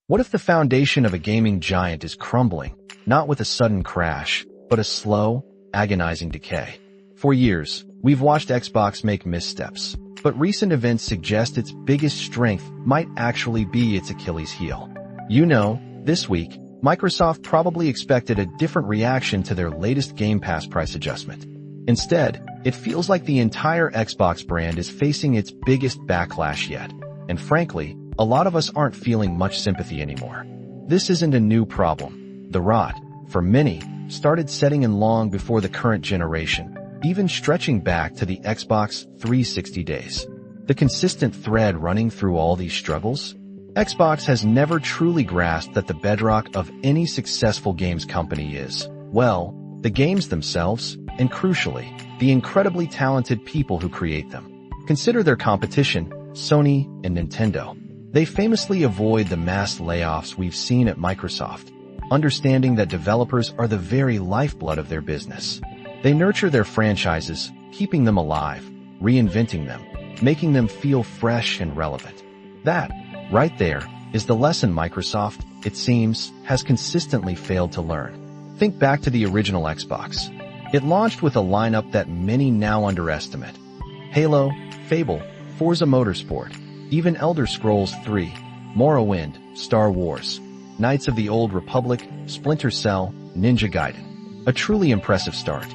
What if the foundation of a gaming giant is crumbling, not with a sudden crash, but a slow, agonizing decay? For years, we've watched Xbox make missteps, but recent events suggest its biggest strength might actually be its Achilles heel. This week, Microsoft probably expected a different reaction to their latest Game Pass price adjustment. Instead, it feels like the entire Xbox brand is facing its biggest backlash yet, and frankly, a lot of us aren't feeling much sympathy anymore. This isn't a new problem. The rot, for many, started setting in long before the current generation, even stretching back to the Xbox 360 days. The consistent thread running through all these struggles? Xbox has never truly grasped that the bedrock of any successful games company is, well, the games themselves, and crucially, the incredibly talented people who create them. Consider their competition, Sony and Nintendo. They famously avoid the mass layoffs we've seen at Microsoft, understanding that developers are the very lifeblood of their business. They nurture their franchises, keeping them alive, reinventing them, making them feel fresh and relevant. That, right there, is the lesson Microsoft, it seems, has consistently failed to learn. Think back to the original Xbox. It launched with a lineup that many now underestimate. Halo, Fable, Forza Motorsport, even Elder Scrolls 3, Morrowind, Star Wars, Knights of the Old Republic, Splinter Cell, Ninja Gaiden. A truly impressive start.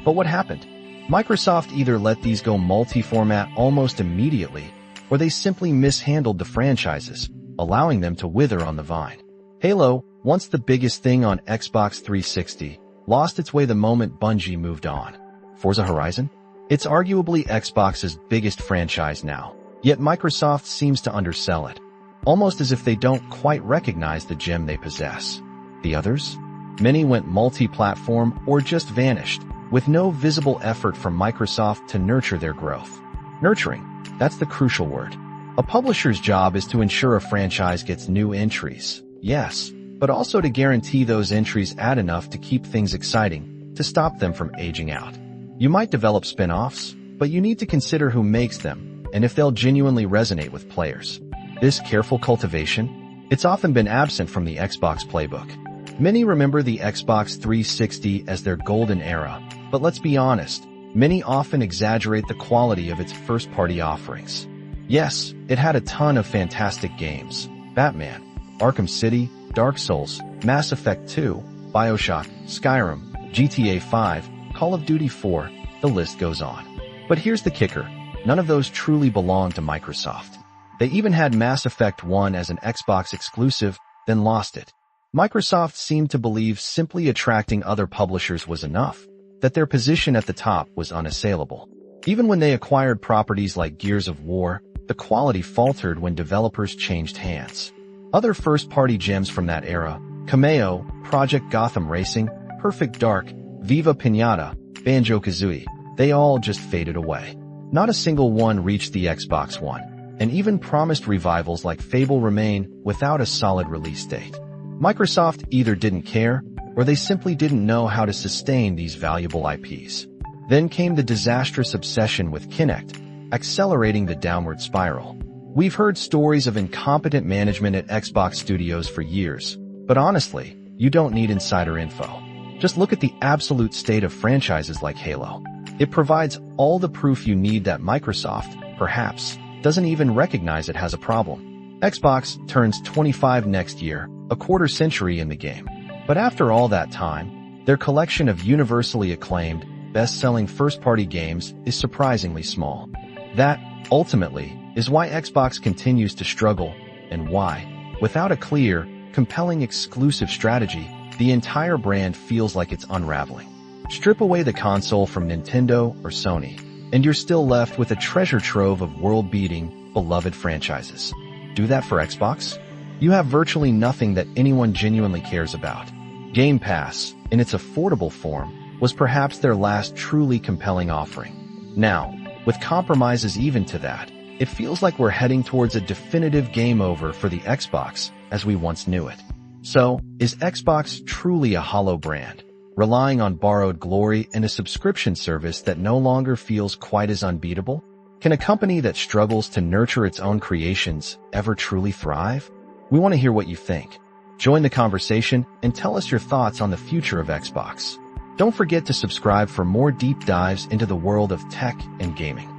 But what happened? Microsoft either let these go multi-format almost immediately, or they simply mishandled the franchises, allowing them to wither on the vine. Halo, once the biggest thing on Xbox 360, lost its way the moment Bungie moved on. Forza Horizon? It's arguably Xbox's biggest franchise now, yet Microsoft seems to undersell it, almost as if they don't quite recognize the gem they possess. The others? Many went multi-platform or just vanished, with no visible effort from Microsoft to nurture their growth. Nurturing, that's the crucial word. A publisher's job is to ensure a franchise gets new entries, yes, but also to guarantee those entries add enough to keep things exciting, to stop them from aging out. You might develop spin-offs, but you need to consider who makes them, and if they'll genuinely resonate with players. This careful cultivation, it's often been absent from the Xbox playbook. Many remember the Xbox 360 as their golden era, but let's be honest, many often exaggerate the quality of its first-party offerings. Yes, it had a ton of fantastic games. Batman, Arkham City, Dark Souls, Mass Effect 2, BioShock, Skyrim, GTA 5, Call of Duty 4, the list goes on. But here's the kicker, none of those truly belong to Microsoft. They even had Mass Effect 1 as an Xbox exclusive, then lost it. Microsoft seemed to believe simply attracting other publishers was enough, that their position at the top was unassailable. Even when they acquired properties like Gears of War, the quality faltered when developers changed hands. Other first-party gems from that era, Cameo, Project Gotham Racing, Perfect Dark, Viva Pinata, Banjo-Kazooie, they all just faded away. Not a single one reached the Xbox One, and even promised revivals like Fable remain without a solid release date. Microsoft either didn't care, or they simply didn't know how to sustain these valuable IPs. Then came the disastrous obsession with Kinect, accelerating the downward spiral. We've heard stories of incompetent management at Xbox Studios for years, but honestly, you don't need insider info. Just look at the absolute state of franchises like Halo. It provides all the proof you need that Microsoft, perhaps, doesn't even recognize it has a problem. Xbox turns 25 next year, a quarter century in the game. But after all that time, their collection of universally acclaimed, best-selling first-party games is surprisingly small. That, ultimately, is why Xbox continues to struggle, and why, without a clear, compelling exclusive strategy, the entire brand feels like it's unraveling. Strip away the console from Nintendo or Sony, and you're still left with a treasure trove of world-beating, beloved franchises. Do that for Xbox? You have virtually nothing that anyone genuinely cares about. Game Pass, in its affordable form, was perhaps their last truly compelling offering. Now, with compromises even to that, it feels like we're heading towards a definitive game over for the Xbox as we once knew it. So, is Xbox truly a hollow brand, relying on borrowed glory and a subscription service that no longer feels quite as unbeatable? Can a company that struggles to nurture its own creations ever truly thrive? We want to hear what you think. Join the conversation and tell us your thoughts on the future of Xbox. Don't forget to subscribe for more deep dives into the world of tech and gaming.